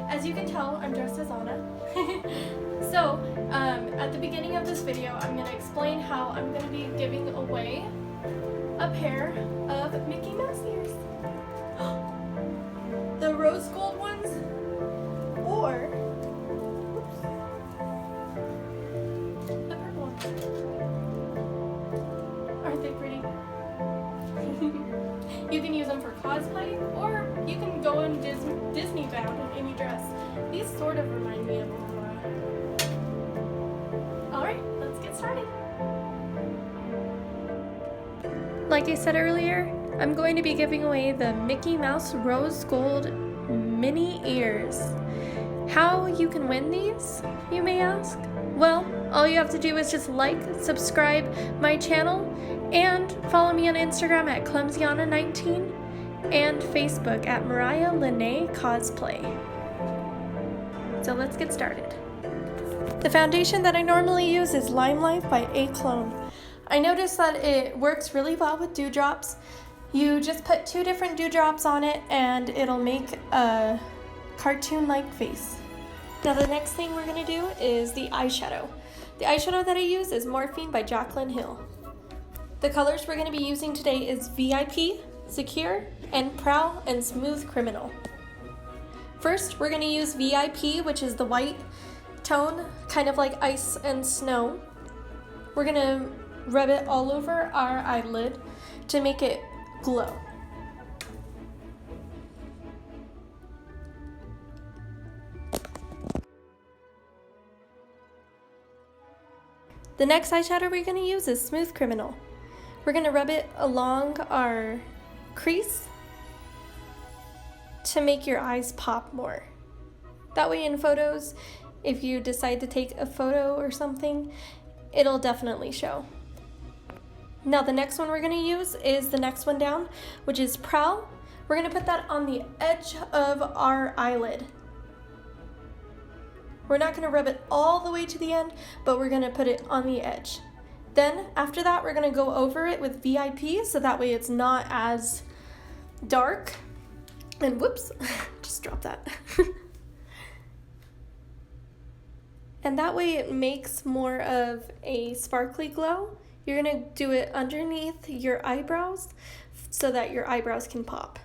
as you can tell, I'm dressed as Anna. So, at the beginning of this video, I'm going to explain how I'm going to be giving away a pair of Mickey Mouse ears. The rose gold ones, or the purple ones. Aren't they pretty? You can use them for cosplay, or you can go in Disney bound in any dress. These sort of remind me of Aurora. Alright, let's get started. Like I said earlier, I'm going to be giving away the Mickey Mouse Rose Gold Mini Ears. How you can win these, you may ask? Well, all you have to do is just like, subscribe my channel, and follow me on Instagram at clumsyana19 and Facebook at Mariah Lene Cosplay. So let's get started. The foundation that I normally use is Lime Life by A-Clone. I noticed that it works really well with dewdrops. You just put 2 different dewdrops on it and it'll make a cartoon-like face. Now the next thing we're going to do is the eyeshadow. The eyeshadow that I use is Morphine by Jaclyn Hill. The colors we're going to be using today is VIP, Secure, and Prowl and Smooth Criminal. First, we're going to use VIP, which is the white tone, kind of like ice and snow. We're going to rub it all over our eyelid to make it glow. The next eyeshadow we're going to use is Smooth Criminal. We're going to rub it along our crease to make your eyes pop more. That way in photos, if you decide to take a photo or something, it'll definitely show. Now the next one we're going to use is the next one down, which is Prowl. We're going to put that on the edge of our eyelid. We're not going to rub it all the way to the end, but we're going to put it on the edge. Then after that, we're going to go over it with VIP, so that way it's not as dark. And whoops, just dropped that. And that way it makes more of a sparkly glow. You're going to do it underneath your eyebrows so that your eyebrows can pop.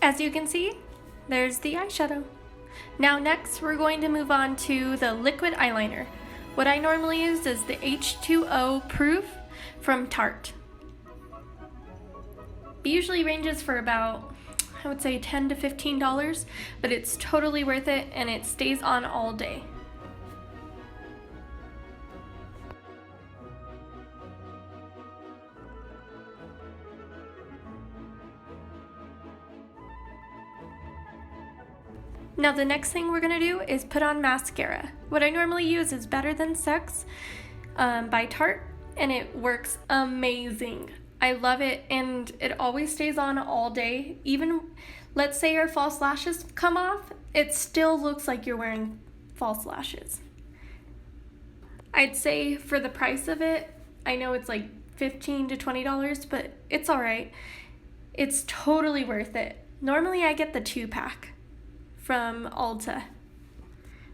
As you can see, there's the eyeshadow. Now next, we're going to move on to the liquid eyeliner. What I normally use is the H2O Proof from Tarte. It usually ranges for about, I would say $10 to $15, but it's totally worth it and it stays on all day. Now the next thing we're going to do is put on mascara. What I normally use is Better Than Sex by Tarte, and it works amazing. I love it, and it always stays on all day. Even, let's say your false lashes come off, it still looks like you're wearing false lashes. I'd say for the price of it, I know it's like $15 to $20, but it's alright. It's totally worth it. Normally I get the 2-pack. From Ulta.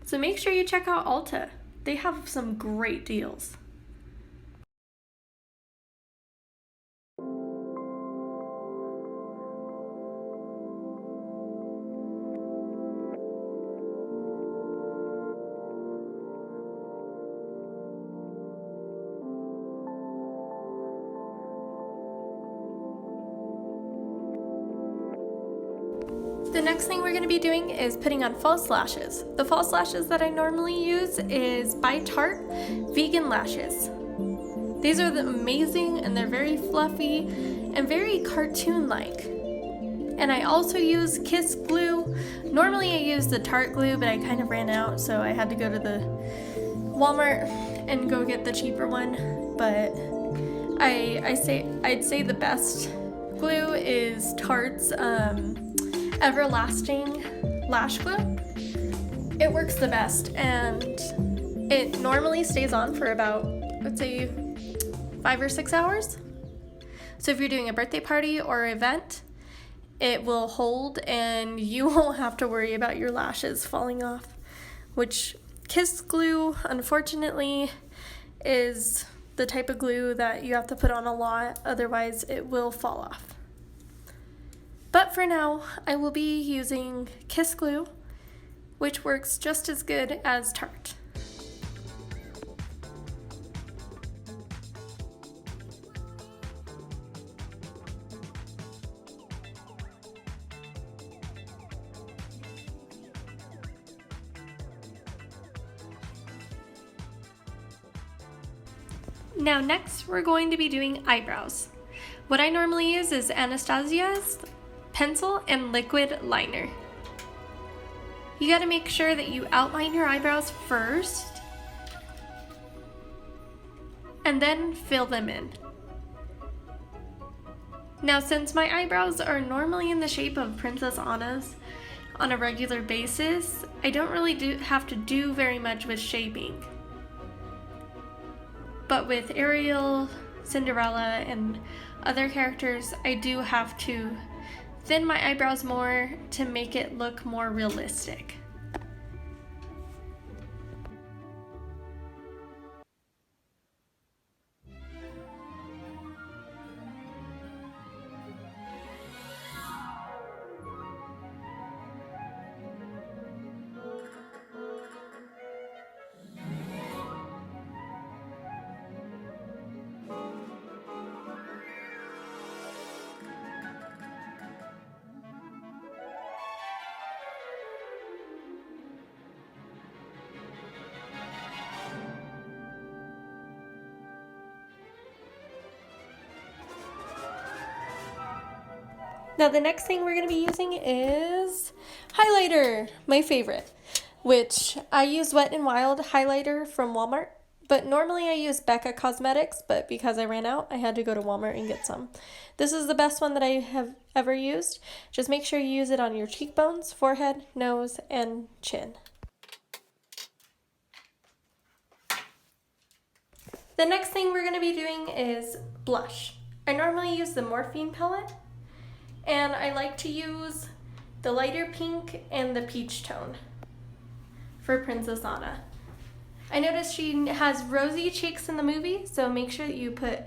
So make sure you check out Ulta. They have some great deals. The next thing we're going to be doing is putting on false lashes. The false lashes that I normally use is by Tarte Vegan Lashes. These are amazing and they're very fluffy and very cartoon-like. And I also use Kiss glue. Normally I use the Tarte glue, but I kind of ran out, so I had to go to the Walmart and go get the cheaper one. But I'd say the best glue is Tarte's Everlasting Lash Glue. It works the best, and it normally stays on for about, let's say, 5 or 6 hours. So if you're doing a birthday party or event, it will hold and you won't have to worry about your lashes falling off, which Kiss Glue, unfortunately, is the type of glue that you have to put on a lot, otherwise it will fall off. But for now, I will be using Kiss Glue, which works just as good as Tarte. Now next, we're going to be doing eyebrows. What I normally use is Anastasia's pencil and liquid liner. You gotta make sure that you outline your eyebrows first and then fill them in. Now, since my eyebrows are normally in the shape of Princess Anna's on a regular basis, I don't really have to do very much with shaping. But with Ariel, Cinderella, and other characters, I do have to thin my eyebrows more to make it look more realistic. Now the next thing we're going to be using is highlighter, my favorite, which I use Wet n Wild highlighter from Walmart, but normally I use Becca Cosmetics, but because I ran out, I had to go to Walmart and get some. This is the best one that I have ever used. Just make sure you use it on your cheekbones, forehead, nose, and chin. The next thing we're going to be doing is blush. I normally use the Morphine palette, and I like to use the lighter pink and the peach tone for Princess Anna. I noticed she has rosy cheeks in the movie, so make sure that you put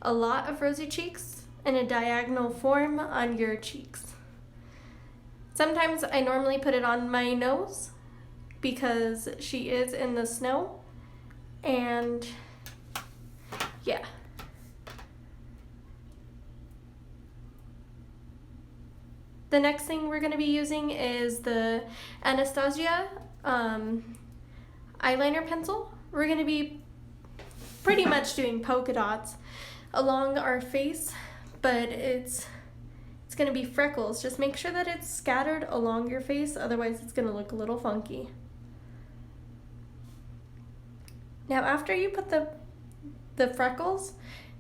a lot of rosy cheeks in a diagonal form on your cheeks. Sometimes I normally put it on my nose because she is in the snow, and yeah. The next thing we're going to be using is the Anastasia eyeliner pencil. We're going to be pretty much doing polka dots along our face, but it's going to be freckles. Just make sure that it's scattered along your face, otherwise it's going to look a little funky. Now after you put the freckles,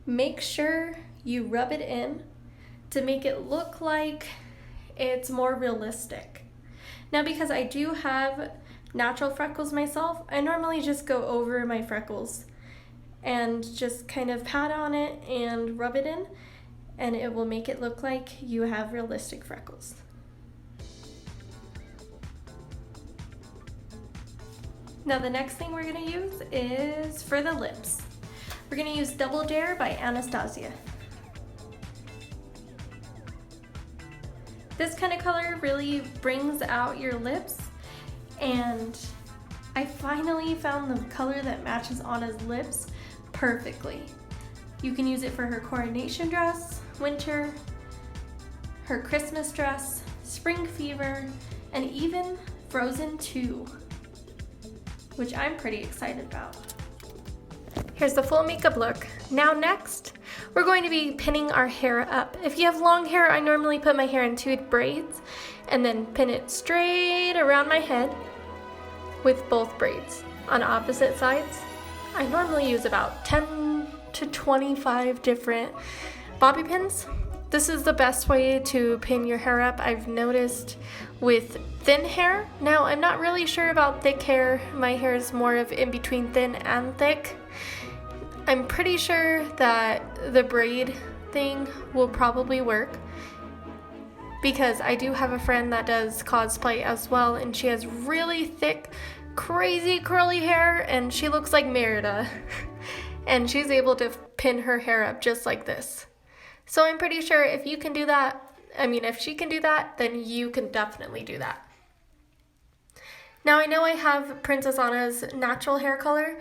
make sure you rub it in to make it look like it's more realistic. Now because I do have natural freckles myself, I normally just go over my freckles and just kind of pat on it and rub it in, and it will make it look like you have realistic freckles. Now the next thing we're going to use is for the lips. We're going to use Double Dare by Anastasia. This kind of color really brings out your lips, and I finally found the color that matches Anna's lips perfectly. You can use it for her coronation dress, winter, her Christmas dress, spring fever, and even Frozen 2, which I'm pretty excited about. Here's the full makeup look. Now next, we're going to be pinning our hair up. If you have long hair, I normally put my hair in 2 braids and then pin it straight around my head with both braids on opposite sides. I normally use about 10 to 25 different bobby pins, This is the best way to pin your hair up, I've noticed, with thin hair. Now, I'm not really sure about thick hair. My hair is more of in between thin and thick. I'm pretty sure that the braid thing will probably work, because I do have a friend that does cosplay as well, and she has really thick, crazy curly hair, and she looks like Merida. And she's able to pin her hair up just like this. So I'm pretty sure if you can do that, if she can do that, then you can definitely do that. Now I know I have Princess Anna's natural hair color,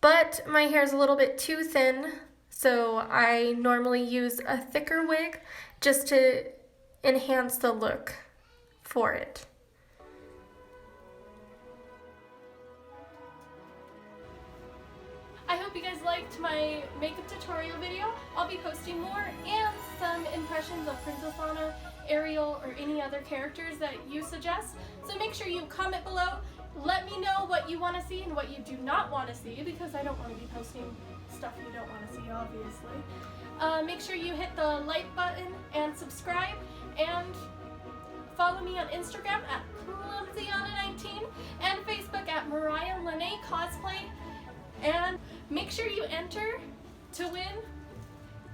but my hair is a little bit too thin, so I normally use a thicker wig just to enhance the look for it. I hope you guys liked my makeup tutorial video. I'll be posting more and some impressions of Princess Anna, Ariel, or any other characters that you suggest. So make sure you comment below. Let me know what you want to see and what you do not want to see, because I don't want to be posting stuff you don't want to see, obviously. Make sure you hit the like button and subscribe, and follow me on Instagram at clumsyanna19 and Facebook at Mariah Lene Cosplay. And make sure you enter to win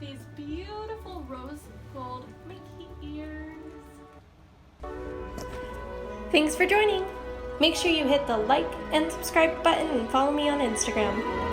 these beautiful rose gold Mickey ears. Thanks for joining. Make sure you hit the like and subscribe button and follow me on Instagram.